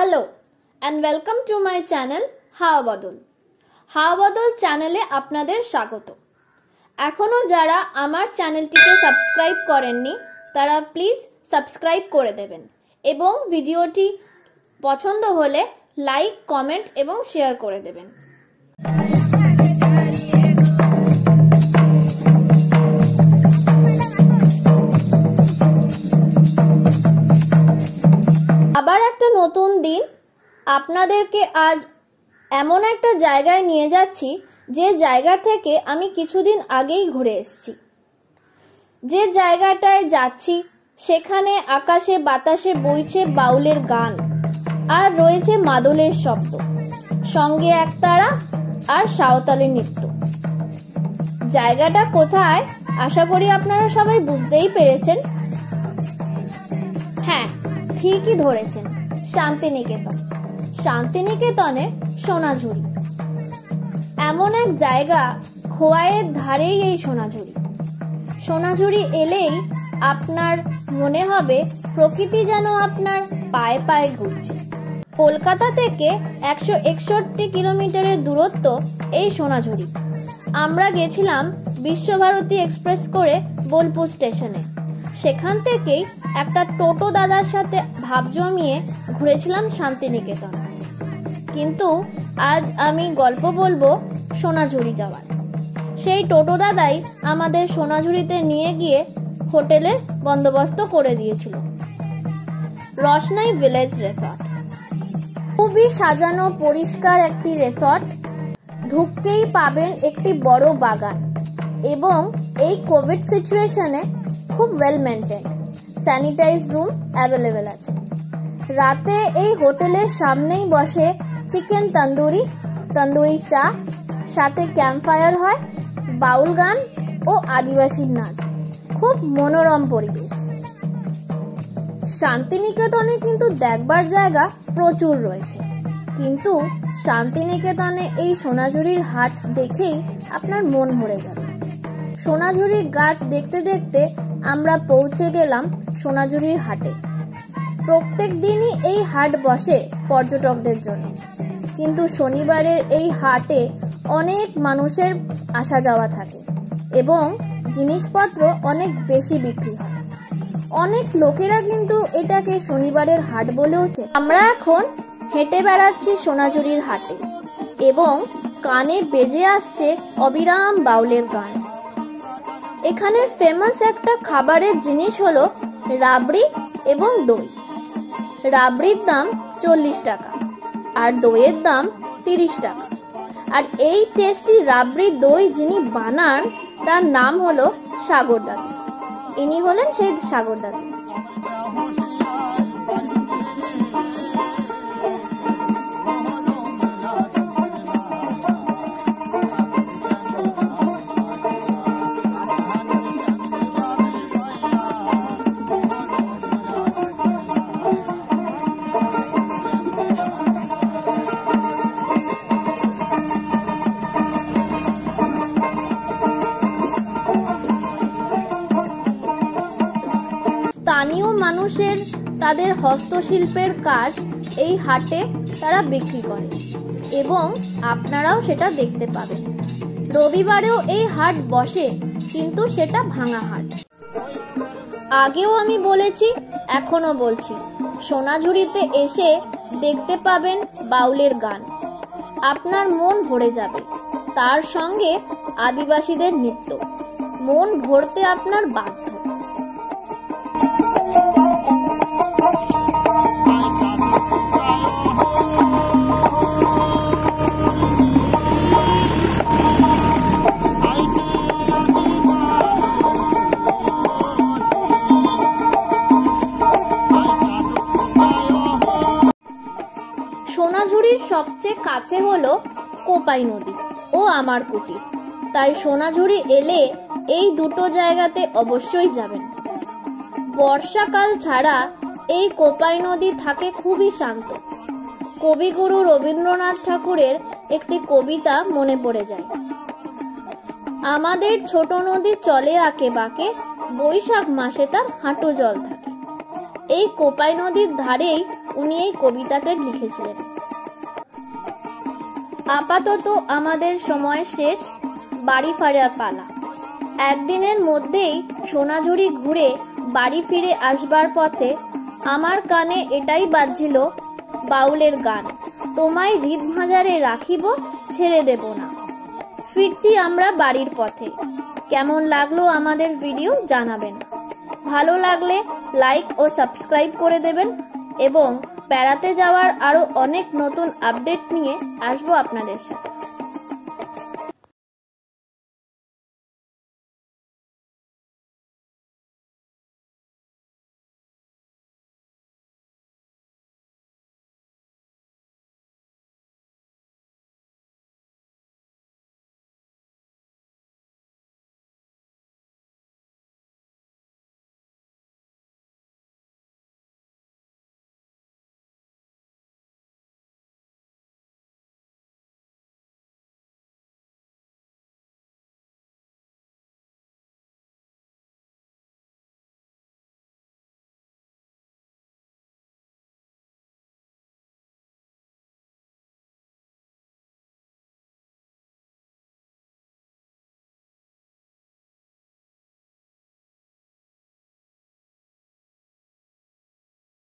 Hello and welcome to my channel হাওয়া বদল। হাওয়া বদল চ্যানেলে আপনাদের স্বাগত। এখনো যারা আমার চ্যানেলটিকে সাবস্ক্রাইব করেননি তারা প্লিজ সাবস্ক্রাইব করে দেবেন এবং ভিডিওটি পছন্দ হলে লাইক, কমেন্ট এবং শেয়ার করে দেবেন। আবার একটা নতুন দিন, আপনাদেরকে আজ এমন একটা জায়গায় নিয়ে যাচ্ছি যে জায়গা থেকে আমি কিছুদিন আগেই ঘুরে এসেছি। যে জায়গাটায় যাচ্ছি সেখানে আকাশে বাতাসে বইছে বাউলের গান আর রয়েছে মাদলের শব্দ, সঙ্গে একতারা আর সাঁওতালি নৃত্য। জায়গাটা কোথায় আশা করি আপনারা সবাই বুঝতেই পেরেছেন। হ্যাঁ, ঠিকই ধরেছেন, শান্তিনিকেতন। শান্তিনিকেতনের সোনাঝুরি এমন এক জায়গা, খোয়াইয়ের ধারেই এই সোনাঝুরি। সোনাঝুরি এলেই আপনার মনে হবে প্রকৃতি যেন আপনার পায়ে পায়ে ঘুরছে। কলকাতা থেকে 161 কিলোমিটারের দূরত্ব এই সোনাঝুরি। আমরা গেছিলাম বিশ্বভারতী এক্সপ্রেস করে বোলপুর স্টেশনে। সেখান থেকেই একটা টোটো দাদার সাথে ভাব জমিয়ে ঘুরেছিলাম শান্তিনিকেতন। কিন্তু আজ আমি গল্প বলবো সোনাঝুরি যাওয়ার। সেই টোটো দাদাই আমাদের সোনাঝুরিতে নিয়ে গিয়ে হোটেলের বন্দোবস্ত করে দিয়েছিল। রসনাই ভিলেজ রিসর্ট খুবই সাজানো পরিষ্কার একটি রিসর্ট। ঢুকতেই পাবেন একটি বড় বাগান এবং এই কোভিড সিচুয়েশনে খুব well maintain. Sanitise room available আছে। রাতে এই হোটেলের সামনেই বসে চিকেন তন্দুরি চা, সাথে ক্যাম্পফায়ার হয়, বাউল গান ও আদিবাসী নাচ। খুব মনোরম পরিবেশ। শান্তিনিকেতনে কিন্তু দেখবার জায়গা প্রচুর রয়েছে, কিন্তু শান্তিনিকেতনে এই সোনাঝুরির হাট দেখেই আপনার মন ভরে যাবে। সোনাঝুরির গাছ দেখতে দেখতে আমরা পৌঁছে গেলাম সোনাঝুরির হাটে। প্রত্যেক দিনই এই হাট বসে পর্যটকদের জন্য, কিন্তু শনিবারের এই হাটে অনেক মানুষের আসা যাওয়া থাকে এবং জিনিসপত্র অনেক বেশি বিক্রি হয়। অনেক লোকেরা কিন্তু এটাকে শনিবারের হাট বলেওছে। আমরা এখন হেঁটে বেড়াচ্ছি সোনাঝুরির হাটে এবং কানে বেজে আসছে অবিরাম বাউলের গান। এখানের ফেমাস একটা খাবারের জিনিস হলো রাবড়ি এবং দই। রাবড়ির দাম 40 টাকা আর দইয়ের দাম 30 টাকা। আর এই টেস্টি রাবড়ি দই যিনি বানান তার নাম হলো সাগর দাদু। ইনি হলেন সেই সাগর দাদু। স্থানীয় মানুষের তাদের হস্তশিল্পের কাজ এই হাটে তারা বিক্রি করে এবং আপনারাও সেটা দেখতে পাবেন। রবিবারেও এই হাট বসে, কিন্তু সেটা ভাঙা হাট। আগেও আমি বলেছি, এখনো বলছি, সোনাঝুরিতে এসে দেখতে পাবেন বাউলের গান। আপনার মন ভরে যাবে। তার সঙ্গে আদিবাসীদের নৃত্য। মন ভরতে আপনার বাধ্য। সোনাঝুরির সবচেয়ে কাছে হলো কোপাই নদী ও আমার কুটির। তাই সোনাঝুরি এলে এই দুটো জায়গাতে অবশ্যই যাবেন। বর্ষাকাল ছাড়া এই কোপাই নদী থাকে খুবই শান্ত। কবিগুরু রবীন্দ্রনাথ ঠাকুরের একটি কবিতা মনে পড়ে যায়, আমাদের ছোট নদী চলে আঁকে বাঁকে, বৈশাখ মাসে তার হাঁটু জল থাকে। এই কোপাই নদীর ধারেই উনি এই কবিতাটা লিখেছিলেন। আপাতত আমাদের সময় শেষ, বাড়ি ফেরার পালা। একদিনের মধ্যেই সোনাঝুরি ঘুরে বাড়ি ফিরে আসবার পথে আমার কানে এটাই বাজছিল বাউলের গান, তোমায় হৃদ ভাঁজারে রাখিব, ছেড়ে দেব না। ফিরছি আমরা বাড়ির পথে। কেমন লাগলো আমাদের ভিডিও জানাবেন। ভালো লাগলে লাইক ও সাবস্ক্রাইব করে দেবেন এবং বেড়াতে যাওয়ার আরো অনেক নতুন আপডেট নিয়ে আসবো আপনাদের সাথে।